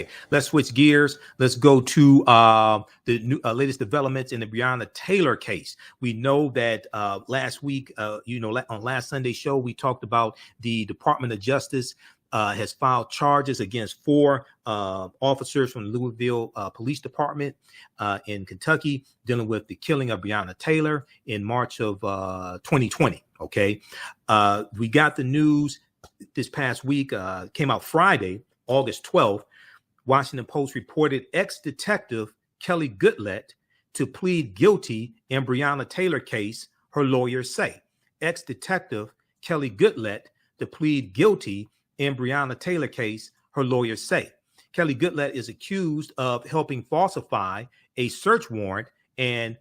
Okay, let's switch gears. Let's go to the new, latest developments in the Breonna Taylor case. We know that last week, on last Sunday's show, we talked about the Department of Justice has filed charges against 4 officers from the Louisville Police Department in Kentucky dealing with the killing of Breonna Taylor in March of 2020. Okay, we got the news this past week, came out Friday, August 12th. Washington Post reported ex-detective Kelly Goodlett to plead guilty in Breonna Taylor case, her lawyers say. Ex-detective Kelly Goodlett to plead guilty in Breonna Taylor case, her lawyers say. Kelly Goodlett is accused of helping falsify a search warrant and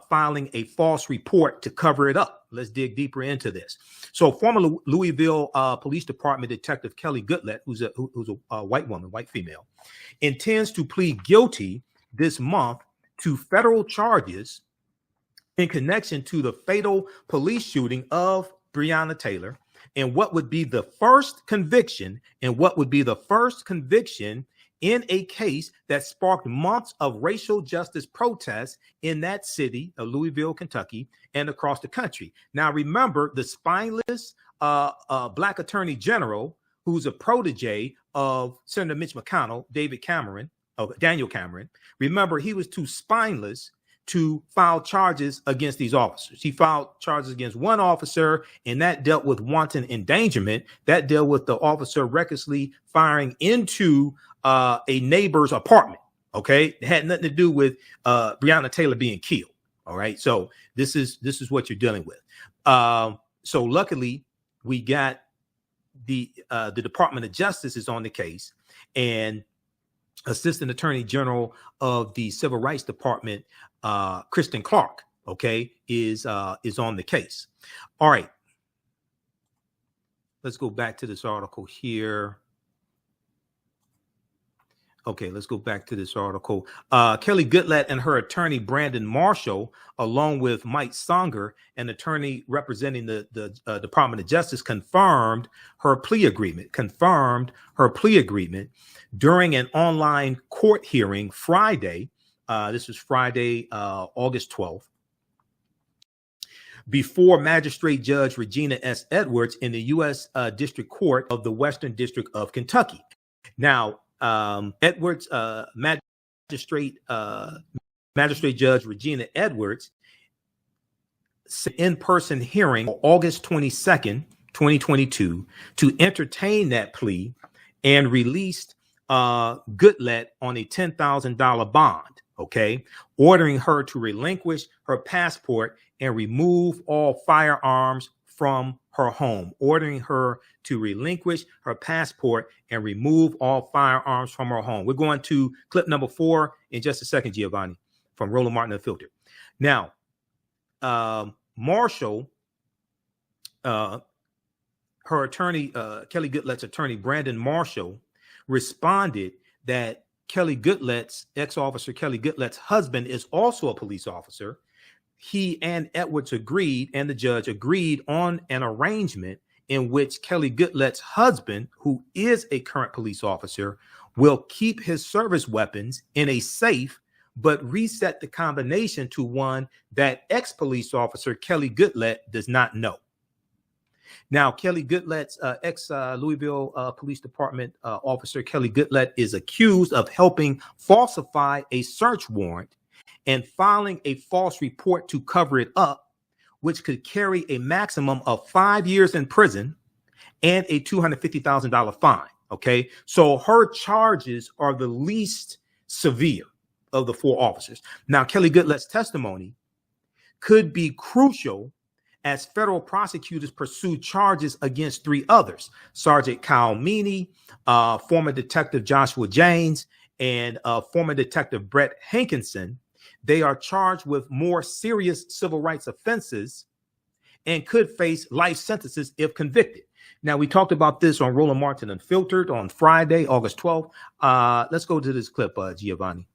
filing a false report to cover it up. Let's dig deeper into this. So former Louisville Police Department Detective Kelly Goodlett, who's a white woman, white female, intends to plead guilty this month to federal charges in connection to the fatal police shooting of Breonna Taylor, and what would be the first conviction in a case that sparked months of racial justice protests in that city of Louisville, Kentucky, and across the country. Now, remember, the spineless Black Attorney General, who's a protege of Senator Mitch McConnell, Daniel Cameron. Remember, he was too spineless to file charges against these officers. He filed charges against one officer, and that dealt with wanton endangerment. That dealt with the officer recklessly firing into a neighbor's apartment. Okay, it had nothing to do with Breonna Taylor being killed. All right, so this is what you're dealing with. So luckily, we got the Department of Justice is on the case, and Assistant Attorney General of the Civil Rights Department, Kristen Clark, okay, is on the case. All right, let's go back to this article here. Okay, let's go back to this article. Kelly Goodlett and her attorney, Brandon Marshall, along with Mike Songer, an attorney representing the Department of Justice, confirmed her plea agreement during an online court hearing Friday. This was Friday, August 12th, before Magistrate Judge Regina S. Edwards in the U.S. District Court of the Western District of Kentucky. Now, Edwards, Magistrate Judge Regina Edwards, in-person hearing August 22nd, 2022, to entertain that plea and released Goodlett on a $10,000 bond, okay, ordering her to relinquish her passport and remove all firearms from her home, ordering her to relinquish her passport and remove all firearms from her home. We're going to clip number 4 in just a second, Giovanni, from Roland Martin Unfiltered. Now, Marshall, her attorney, Kelly Goodlett's attorney, Brandon Marshall, responded that Kelly Goodlett's, ex-officer Kelly Goodlett's husband is also a police officer. He and Edwards agreed, and the judge agreed on an arrangement in which Kelly Goodlett's husband, who is a current police officer, will keep his service weapons in a safe, but reset the combination to one that ex-police officer Kelly Goodlett does not know. Now, Kelly Goodlett's ex-Louisville Police Department officer Kelly Goodlett is accused of helping falsify a search warrant and filing a false report to cover it up, which could carry a maximum of 5 years in prison and a $250,000 fine. Okay, so her charges are the least severe of the 4 officers. Now, Kelly Goodlett's testimony could be crucial as federal prosecutors pursue charges against 3 others: Sergeant Kyle Meany, former Detective Joshua James, and former Detective Brett Hankinson. They are charged with more serious civil rights offenses and could face life sentences if convicted. Now, we talked about this on Roland Martin Unfiltered on Friday, August 12th. Let's go to this clip, Giovanni.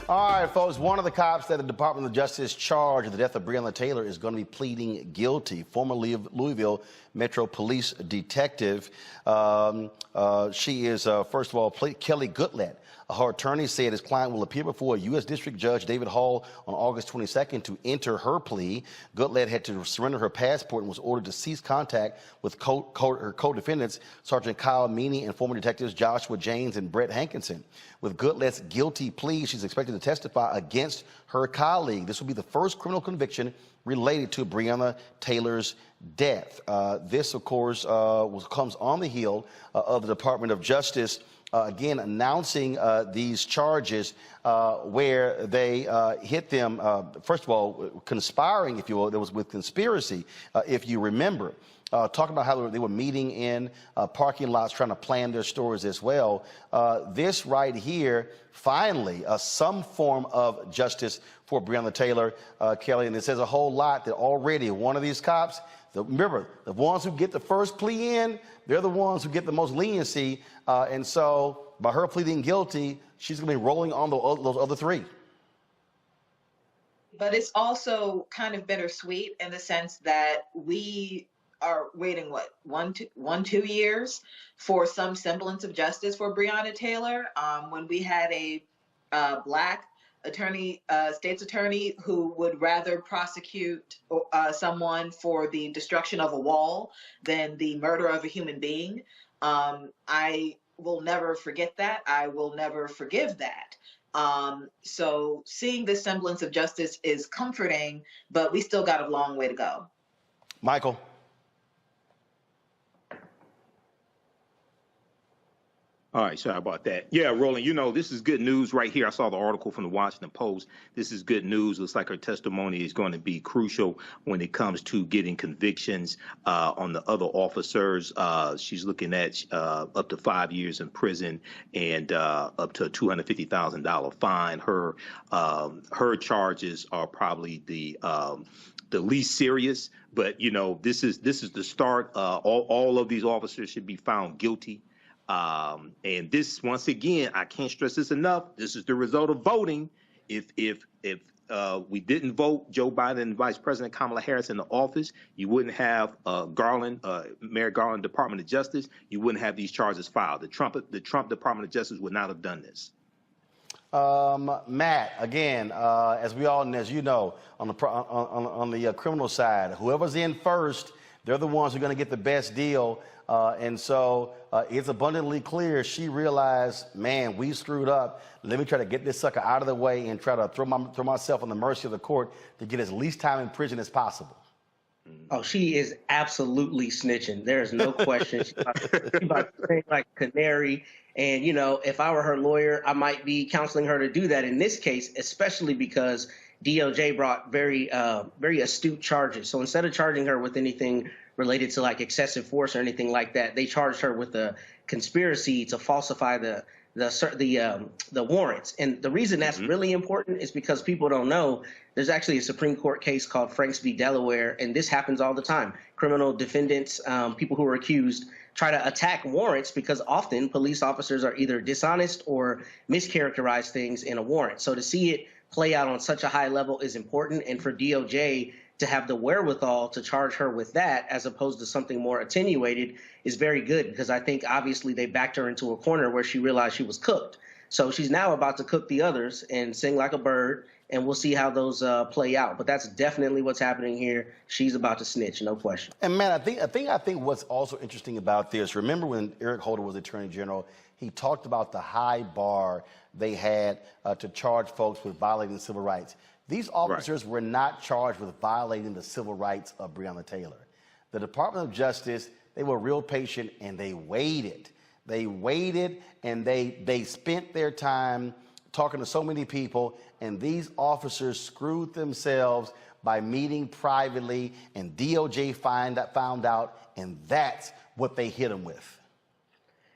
All right, folks, one of the cops that the Department of Justice charged with the death of Breonna Taylor is going to be pleading guilty. Former Louisville Metro Police detective. She is, first of all, Kelly Goodlett. Her attorney said his client will appear before U.S. District Judge David Hall on August 22nd to enter her plea. Goodlett had to surrender her passport and was ordered to cease contact with her co-defendants, Sergeant Kyle Meany and former detectives Joshua James and Brett Hankinson. With Goodlett's guilty plea, she's expected to testify against her colleague. This will be the first criminal conviction related to Breonna Taylor's death. This, of course, comes on the heel of the Department of Justice again announcing these charges where they hit them, first of all, conspiring, if you will. There was with conspiracy, if you remember. Talking about how they were meeting in parking lots trying to plan their stories as well. This right here, finally, some form of justice for Breonna Taylor, Kelly, and it says a whole lot that already one of these cops, remember, the ones who get the first plea in, they're the ones who get the most leniency, and so by her pleading guilty, she's going to be rolling on those other three. But it's also kind of bittersweet in the sense that we are waiting, what, 2 years for some semblance of justice for Breonna Taylor. When we had a black attorney, state's attorney, who would rather prosecute someone for the destruction of a wall than the murder of a human being. I will never forget that. I will never forgive that. So seeing this semblance of justice is comforting, but we still got a long way to go. Michael. All right, sorry about that. Yeah, Roland, you know, this is good news right here. I saw the article from the Washington Post. This is good news. Looks like her testimony is going to be crucial when it comes to getting convictions on the other officers. She's looking at up to 5 years in prison and up to a $250,000 fine. Her charges are probably the least serious, but you know, this is the start. All of these officers should be found guilty. And this, once again, I can't stress this enough. This is the result of voting. If we didn't vote Joe Biden and Vice President Kamala Harris in the office, you wouldn't have Mayor Garland, Department of Justice. You wouldn't have these charges filed. The Trump Department of Justice would not have done this. Matt, again, as we all, and as you know, on the criminal side, whoever's in first, they're the ones who are going to get the best deal. And so it's abundantly clear she realized, man, we screwed up. Let me try to get this sucker out of the way and try to throw myself on the mercy of the court to get as least time in prison as possible. Oh, she is absolutely snitching. There is no question. She's about to sing like a canary. And, you know, if I were her lawyer, I might be counseling her to do that in this case, especially because DOJ brought very astute charges. So instead of charging her with anything related to like excessive force or anything like that, they charged her with a conspiracy to falsify the warrants. And the reason that's really important is because people don't know there's actually a Supreme Court case called Franks v. Delaware, and this happens all the time. Criminal defendants, people who are accused, try to attack warrants because often police officers are either dishonest or mischaracterize things in a warrant. So to see it play out on such a high level is important, and for DOJ to have the wherewithal to charge her with that as opposed to something more attenuated is very good, because I think obviously they backed her into a corner where she realized she was cooked. So she's now about to cook the others and sing like a bird, and we'll see how those play out. But that's definitely what's happening here. She's about to snitch, no question. And man, I think what's also interesting about this, remember when Eric Holder was Attorney General, he talked about the high bar they had to charge folks with violating civil rights. These officers were not charged with violating the civil rights of Breonna Taylor. The Department of Justice, they were real patient and they waited. They waited and they spent their time talking to so many people, and these officers screwed themselves by meeting privately, and DOJ found out, and that's what they hit them with.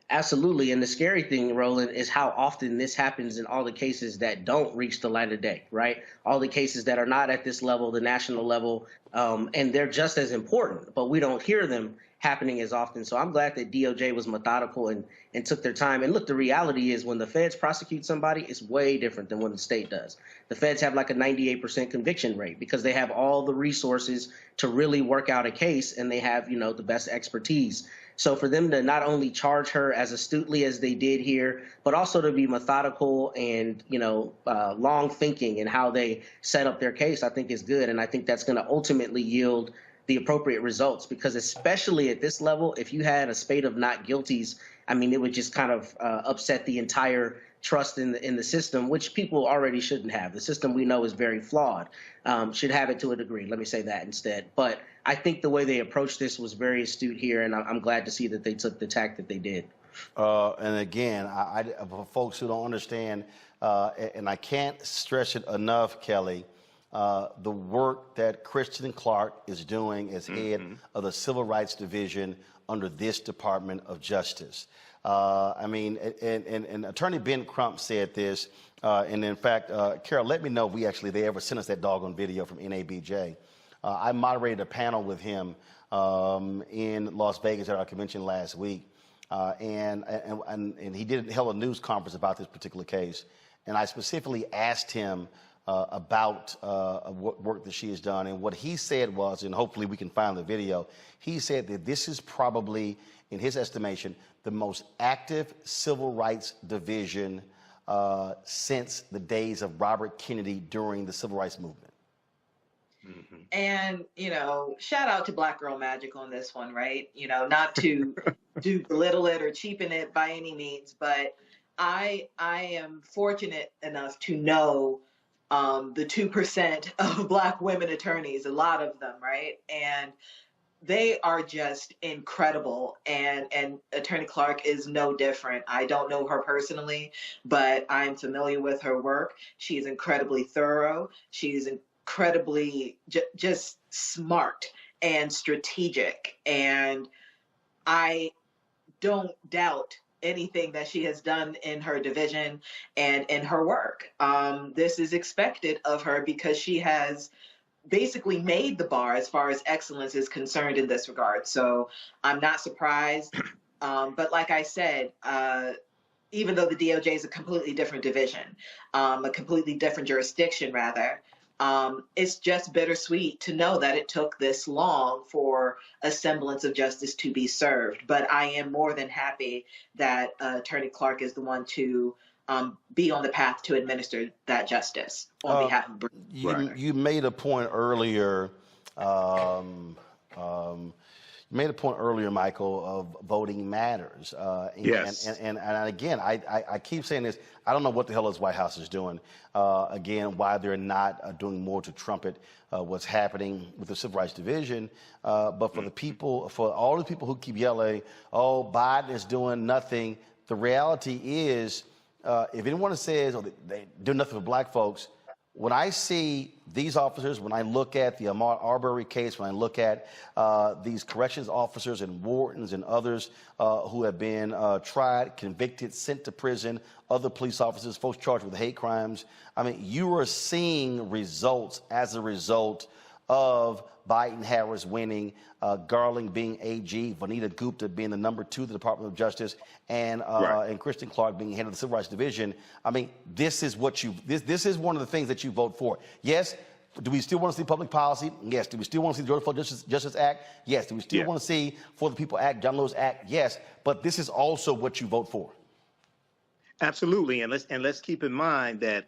Absolutely. And the scary thing, Roland, is how often this happens in all the cases that don't reach the light of day, right? All the cases that are not at this level, the national level, and they're just as important, but we don't hear them happening as often. So I'm glad that DOJ was methodical and took their time. And look, the reality is when the feds prosecute somebody, it's way different than when the state does. The feds have like a 98% conviction rate because they have all the resources to really work out a case, and they have, you know, the best expertise. So for them to not only charge her as astutely as they did here, but also to be methodical and, you know, long thinking in how they set up their case, I think is good. And I think that's going to ultimately yield the appropriate results, because especially at this level, if you had a spate of not guilties, I mean, it would just kind of upset the entire trust in the system, which people already shouldn't have. The system we know is very flawed, should have it to a degree. Let me say that instead. But I think the way they approached this was very astute here, and I'm glad to see that they took the tack that they did. And again, for folks who don't understand, and I can't stress it enough, Kelly, the work that Kristen Clark is doing as head of the Civil Rights Division under this Department of Justice. I mean, and Attorney Ben Crump said this, and in fact, Carol, let me know if they ever sent us that doggone video from NABJ. I moderated a panel with him in Las Vegas at our convention last week, and he held a news conference about this particular case, and I specifically asked him about what work that she has done, and what he said was, and hopefully we can find the video, he said that this is probably, in his estimation, the most active civil rights division since the days of Robert Kennedy during the civil rights movement. And, you know, shout out to Black Girl Magic on this one, right? You know, not to belittle it or cheapen it by any means, but I am fortunate enough to know the 2% of Black women attorneys, a lot of them, right? And they are just incredible. And Attorney Clark is no different. I don't know her personally, but I'm familiar with her work. She is incredibly thorough. She's incredibly just smart and strategic. And I don't doubt anything that she has done in her division and in her work. This is expected of her because she has basically made the bar as far as excellence is concerned in this regard. So I'm not surprised. But like I said, even though the DOJ is a completely different division, a completely different jurisdiction rather, it's just bittersweet to know that it took this long for a semblance of justice to be served. But I am more than happy that Attorney Clark is the one to be on the path to administer that justice on behalf of Breonna. You made a point earlier. You made a point earlier, Michael, of voting matters. Yes. And again, I keep saying this. I don't know what the hell this White House is doing. Again, why they're not doing more to trumpet what's happening with the Civil Rights Division. But for the people, for all the people who keep yelling, "Oh, Biden is doing nothing," the reality is, if anyone says, "Oh, they do nothing for Black folks," when I see these officers, when I look at the Ahmaud Arbery case, when I look at these corrections officers and wardens and others who have been tried, convicted, sent to prison, other police officers, folks charged with hate crimes, I mean, you are seeing results as a result of Biden-Harris winning, Garland being AG, Vanita Gupta being the #2 of the Department of Justice, and Kristen Clark being head of the Civil Rights Division. I mean, this is what this is one of the things that you vote for. Yes. Do we still want to see public policy? Yes. Do we still want to see the Georgia Floyd Justice Act? Yes. Do we still want to see For the People Act, John Lewis Act? Yes. But this is also what you vote for. Absolutely, and let's keep in mind that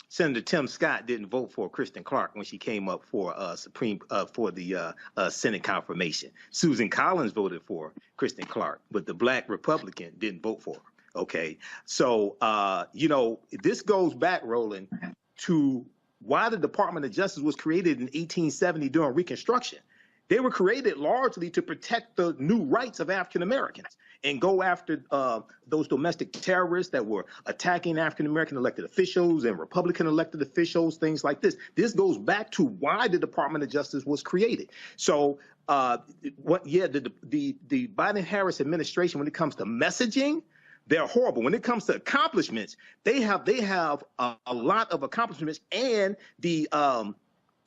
Senator Tim Scott didn't vote for Kristen Clark when she came up for the Senate confirmation. Susan Collins voted for Kristen Clark, but the Black Republican didn't vote for her. Okay, so you know, this goes back, Roland, to why the Department of Justice was created in 1870 during Reconstruction. They were created largely to protect the new rights of African Americans and go after those domestic terrorists that were attacking African American elected officials and Republican elected officials, things like this. This goes back to why the Department of Justice was created. So, the Biden-Harris administration, when it comes to messaging, they're horrible. When it comes to accomplishments, they have a lot of accomplishments, and the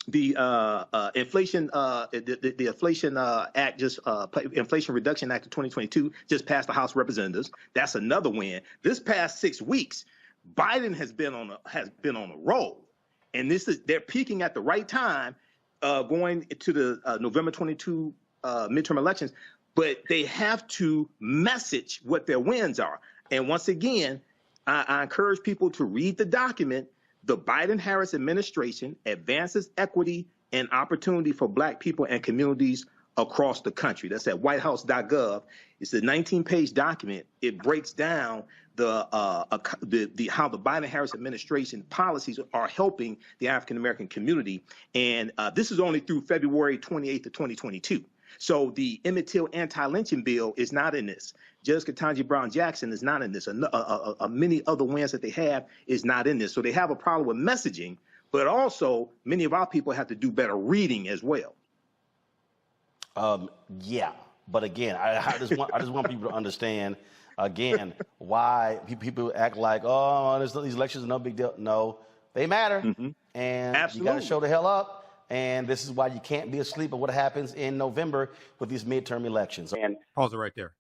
the Inflation the Inflation Act Inflation Reduction Act of 2022 just passed the House of Representatives. That's another win. This past 6 weeks, Biden has been on a roll, and they're peaking at the right time, going to the November 22 midterm elections. But they have to message what their wins are. And once again, I encourage people to read the document. The Biden-Harris administration advances equity and opportunity for Black people and communities across the country. That's at whitehouse.gov. It's a 19-page document. It breaks down how the Biden-Harris administration policies are helping the African-American community. And this is only through February 28th of 2022. So the Emmett Till anti-lynching bill is not in this. Judge Ketanji Brown Jackson is not in this. Many other wins that they have is not in this. So they have a problem with messaging, but also many of our people have to do better reading as well. Yeah, but again, I just want people to understand again why people act like, oh, these elections are no big deal. No, they matter, and Absolutely. You got to show the hell up. And this is why you can't be asleep at what happens in November with these midterm elections. And pause it right there.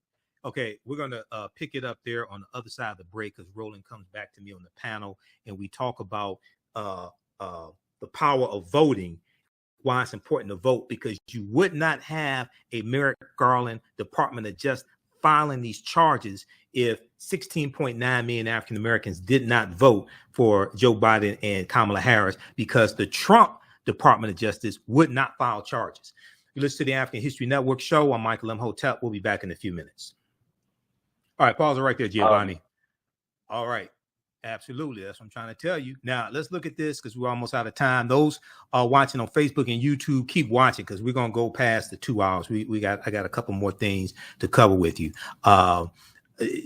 Okay, we're going to pick it up there on the other side of the break, because Roland comes back to me on the panel, and we talk about the power of voting, why it's important to vote, because you would not have a Merrick Garland Department of Justice filing these charges if 16.9 million African Americans did not vote for Joe Biden and Kamala Harris, because the Trump Department of Justice would not file charges. You listen to the African History Network show. I'm Michael Imhotep. We'll be back in a few minutes. All right, pause it right there, Giovanni. All right, absolutely. That's what I'm trying to tell you. Now, let's look at this, because we're almost out of time. Those watching on Facebook and YouTube, keep watching, because we're going to go past the 2 hours. I got a couple more things to cover with you.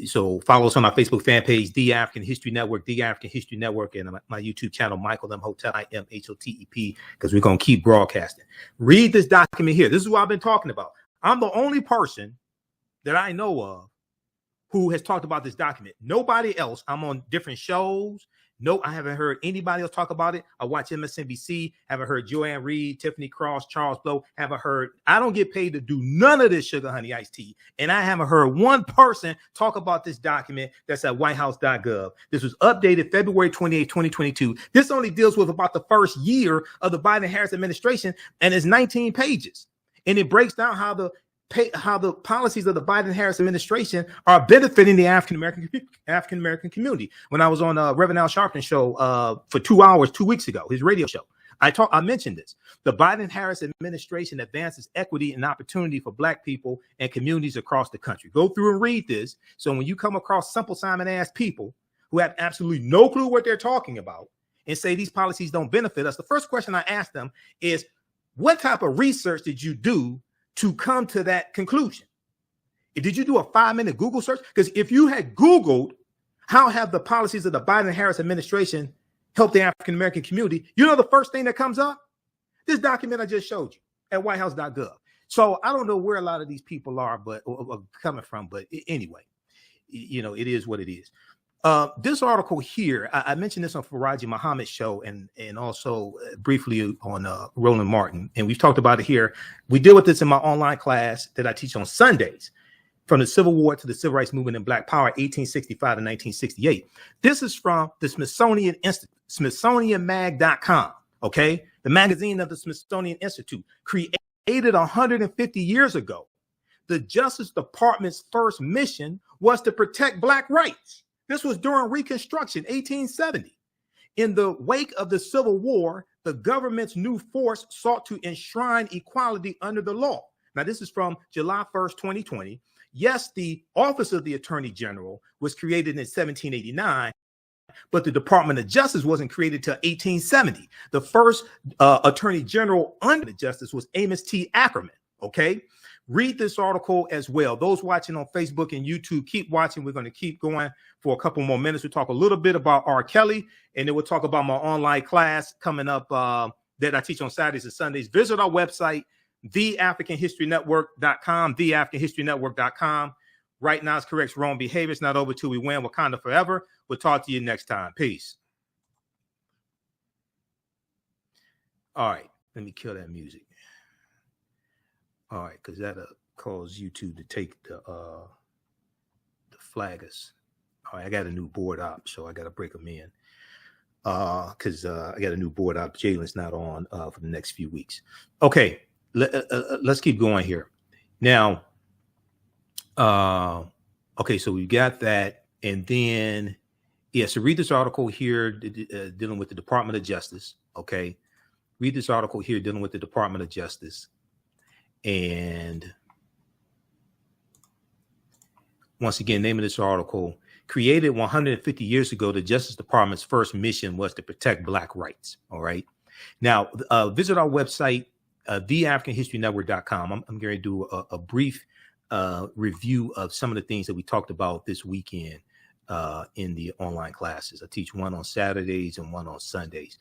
So follow us on our Facebook fan page, The African History Network, The African History Network, and my YouTube channel, Michael Imhotep, IMHOTEP, because we're going to keep broadcasting. Read this document here. This is what I've been talking about. I'm the only person that I know of who has talked about this document. Nobody else. I'm on different shows. No, I haven't heard anybody else talk about it. I watch MSNBC, haven't heard Joanne Reed, Tiffany Cross, Charles Blow, haven't heard. I don't get paid to do none of this sugar honey iced tea. And I haven't heard one person talk about this document that's at whitehouse.gov. This was updated February 28, 2022. This only deals with about the first year of the Biden-Harris administration, and it's 19 pages. And it breaks down how the policies of the Biden-Harris administration are benefiting the African-American community. When I was on Reverend Al Sharpton's show for 2 hours 2 weeks ago, his radio show, I mentioned this. The Biden-Harris administration advances equity and opportunity for Black people and communities across the country. Go through and read this. So when you come across Simple Simon-ass people who have absolutely no clue what they're talking about and say these policies don't benefit us, the first question I ask them is, what type of research did you do to come to that conclusion? Did you do a 5-minute Google search? Because if you had Googled how have the policies of the Biden-Harris administration helped the African-American community, you know the first thing that comes up? This document I just showed you at whitehouse.gov. So I don't know where a lot of these people are, but or coming from, but anyway, it is what it is. This article here, I mentioned this on Faraji Muhammad's show and also briefly on Roland Martin, and we've talked about it here. We deal with this in my online class that I teach on Sundays, from the Civil War to the Civil Rights Movement and Black Power, 1865 to 1968. This is from the Smithsonian Institute, SmithsonianMag.com, okay? The magazine of the Smithsonian Institute, created 150 years ago. The Justice Department's first mission was to protect Black rights. This was during Reconstruction, 1870. In the wake of the Civil War, the government's new force sought to enshrine equality under the law. Now, this is from July 1st, 2020. Yes, the Office of the Attorney General was created in 1789, but the Department of Justice wasn't created till 1870. The first Attorney General under the Justice was Amos T. Ackerman, okay? Read this article as well. Those watching on Facebook and YouTube, keep watching. We're going to keep going for a couple more minutes. We'll talk a little bit about R. Kelly, and then we'll talk about my online class coming up that I teach on Saturdays and Sundays. Visit our website, TheAfricanHistoryNetwork.com, TheAfricanHistoryNetwork.com. Right now, it's corrects wrong behavior. It's not over till we win. Wakanda forever. We'll talk to you next time. Peace. All right. Let me kill that music. All right, because that'll cause YouTube to take the flaggers. All right, I got a new board op, so I got to break them in. Because I got a new board op. Jalen's not on for the next few weeks. Okay, let's keep going here. Now, okay, so we got that. And then, yeah, so read this article here dealing with the Department of Justice. Okay, read this article here dealing with the Department of Justice. And once again, name of this article: created 150 years ago, the Justice Department's first mission was to protect Black rights. All right. Now, visit our website, TheAHNShow.com. I'm going to do a brief review of some of the things that we talked about this weekend in the online classes. I teach one on Saturdays and one on Sundays.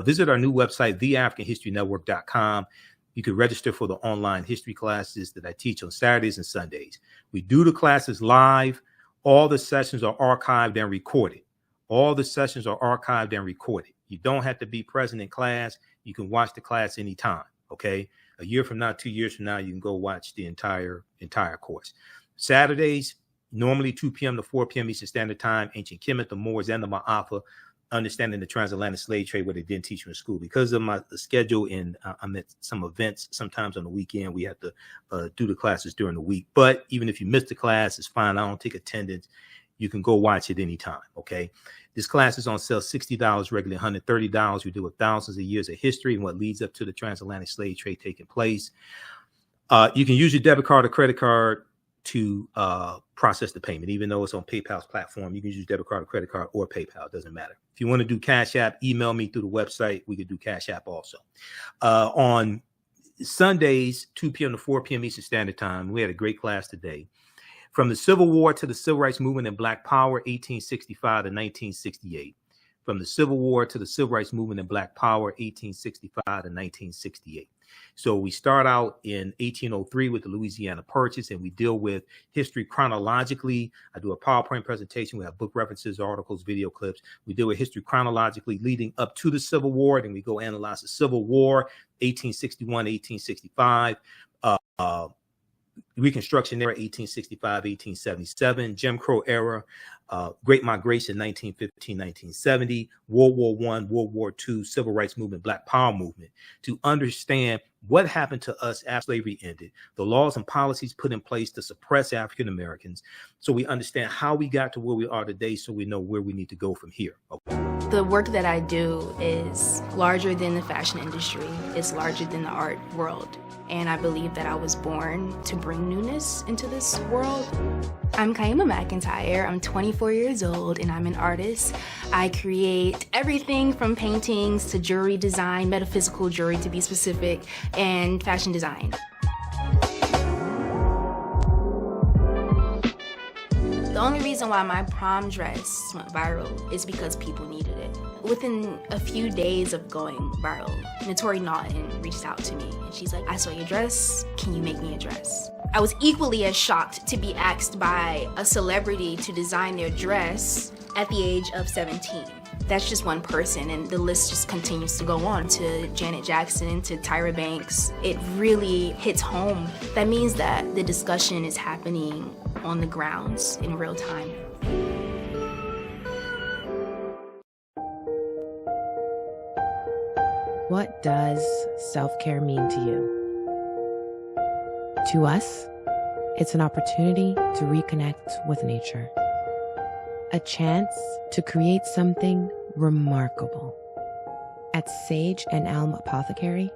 Visit our new website, TheAHNShow.com. You can register for the online history classes that I teach on Saturdays and Sundays. We do the classes live. All the sessions are archived and recorded. All the sessions are archived and recorded. You don't have to be present in class. You can watch the class anytime. Okay. A year from now, 2 years from now, you can go watch the entire course. Saturdays, normally 2 p.m. to 4 p.m. Eastern Standard Time, Ancient Kemet, the Moors, and the Ma'afa, understanding the transatlantic slave trade, what they didn't teach you in school. Because of the schedule and I'm at some events, sometimes on the weekend, we have to do the classes during the week. But even if you miss the class, it's fine. I don't take attendance. You can go watch it anytime. Okay. This class is on sale $60, regularly $130. We deal with thousands of years of history and what leads up to the transatlantic slave trade taking place. You can use your debit card or credit card to process the payment. Even though it's on PayPal's platform, you can use debit card or credit card or PayPal. It doesn't matter. If you want to do Cash App, email me through the website. We could do Cash App also. On Sundays, 2 p.m. to 4 p.m. Eastern Standard Time, we had a great class today. From the Civil War to the Civil Rights Movement and Black Power, 1865 to 1968. From the Civil War to the Civil Rights Movement and Black Power, 1865 to 1968. So we start out in 1803 with the Louisiana Purchase, and we deal with history chronologically. I do a PowerPoint presentation. We have book references, articles, video clips. We deal with history chronologically leading up to the Civil War. Then we go analyze the Civil War, 1861, 1865. Reconstruction era, 1865, 1877, Jim Crow era, Great Migration, 1915, 1970, World War I, World War II, Civil Rights Movement, Black Power movement, to understand what happened to us after slavery ended, the laws and policies put in place to suppress African Americans, so we understand how we got to where we are today, so we know where we need to go from here. Okay. The work that I do is larger than the fashion industry. It's larger than the art world. And I believe that I was born to bring newness into this world. I'm Kaima McIntyre. I'm 24 years old and I'm an artist. I create everything from paintings to jewelry design, metaphysical jewelry to be specific, and fashion design. The only reason why my prom dress went viral is because people needed it. Within a few days of going viral, Notori Naughton reached out to me and she's like, I saw your dress, can you make me a dress? I was equally as shocked to be asked by a celebrity to design their dress at the age of 17. That's just one person, and the list just continues to go on, to Janet Jackson, to Tyra Banks. It really hits home. That means that the discussion is happening on the grounds in real time. What does self-care mean to you? To us, it's an opportunity to reconnect with nature. A chance to create something remarkable. At Sage and Elm Apothecary,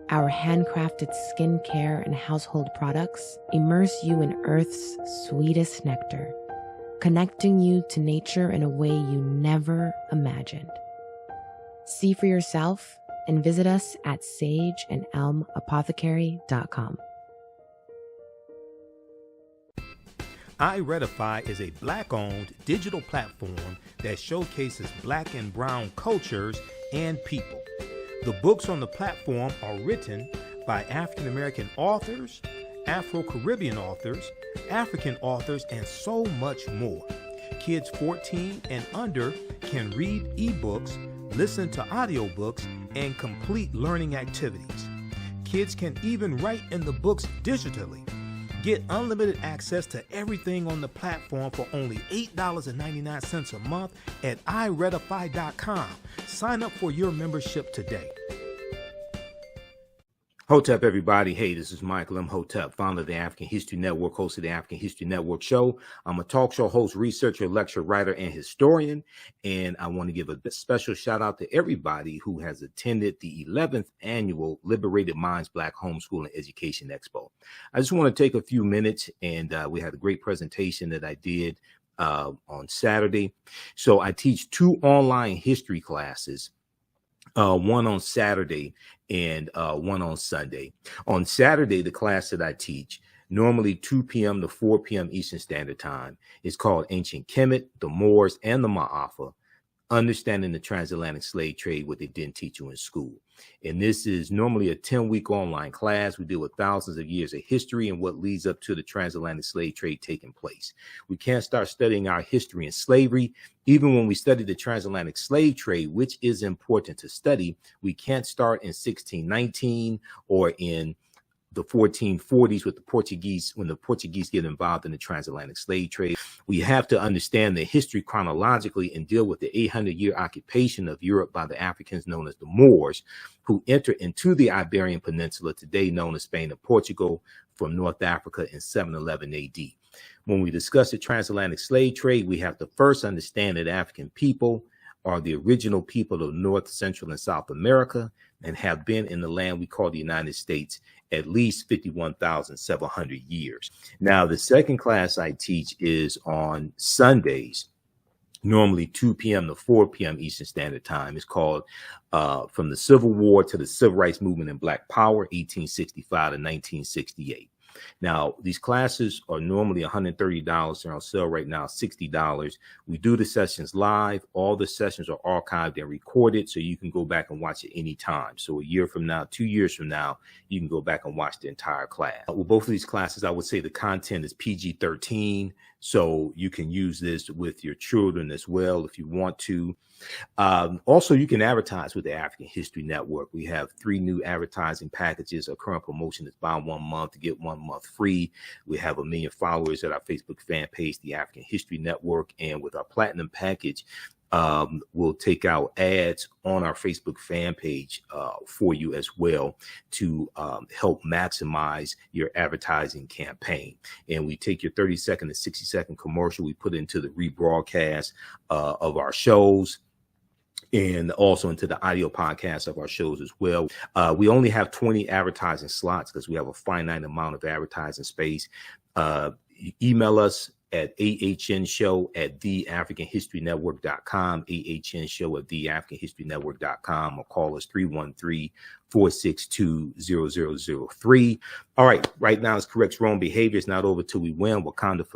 our handcrafted skincare and household products immerse you in Earth's sweetest nectar, connecting you to nature in a way you never imagined. See for yourself and visit us at sageandelmapothecary.com. iRedify is a Black-owned digital platform that showcases Black and Brown cultures and people. The books on the platform are written by African American authors, Afro-Caribbean authors, African authors, and so much more. Kids 14 and under can read ebooks, listen to audiobooks, and complete learning activities. Kids can even write in the books digitally. Get unlimited access to everything on the platform for only $8.99 a month at iRedify.com. Sign up for your membership today. Hotep, everybody. Hey, this is Michael Imhotep, founder of the African History Network, host of the African History Network show. I'm a talk show host, researcher, lecturer, writer, and historian. And I want to give a special shout out to everybody who has attended the 11th annual Liberated Minds Black Homeschool and Education Expo. I just want to take a few minutes, and we had a great presentation that I did on Saturday. So I teach 2 online history classes. One on Saturday and one on Sunday. On Saturday, the class that I teach, normally 2 p.m. to 4 p.m. Eastern Standard Time, is called Ancient Kemet, the Moors, and the Ma'afa, Understanding the Transatlantic Slave Trade, what they didn't teach you in school. And this is normally a 10-week online class. We deal with thousands of years of history and what leads up to the transatlantic slave trade taking place. We can't start studying our history in slavery. Even when we study the transatlantic slave trade, which is important to study, we can't start in 1619 or in the 1440s with the Portuguese, when the Portuguese get involved in the transatlantic slave trade. We have to understand the history chronologically and deal with the 800-year occupation of Europe by the Africans known as the Moors, who entered into the Iberian Peninsula, today known as Spain and Portugal, from North Africa in 711 AD. When we discuss the transatlantic slave trade, we have to first understand that African people are the original people of North, Central, and South America, and have been in the land we call the United States at least 51,700 years. Now, the second class I teach is on Sundays, normally 2 p.m. to 4 p.m. Eastern Standard Time. It's called From the Civil War to the Civil Rights Movement and Black Power, 1865 to 1968. Now, these classes are normally $130. They're on sale right now, $60. We do the sessions live. All the sessions are archived and recorded, so you can go back and watch it anytime. So a year from now, 2 years from now, you can go back and watch the entire class. With both of these classes, I would say the content is PG-13, so you can use this with your children as well if you want to. Also, you can advertise with the African History Network. We have 3 new advertising packages. Our current promotion is buy 1 month to get 1 month free. We have 1 million followers at our Facebook fan page, the African History Network. And with our platinum package, we'll take out ads on our Facebook fan page for you as well to help maximize your advertising campaign. And we take your 30-second to 60-second commercial, we put into the rebroadcast of our shows, and also into the audio podcast of our shows as well. We only have 20 advertising slots because we have a finite amount of advertising space. Email us at TheAHNShow@TheAfricanHistoryNetwork.com, TheAHNShow@TheAfricanHistoryNetwork.com, or call us 313-462-0003. All right, right now it's correct wrong behavior. It's not over till we win. Wakanda for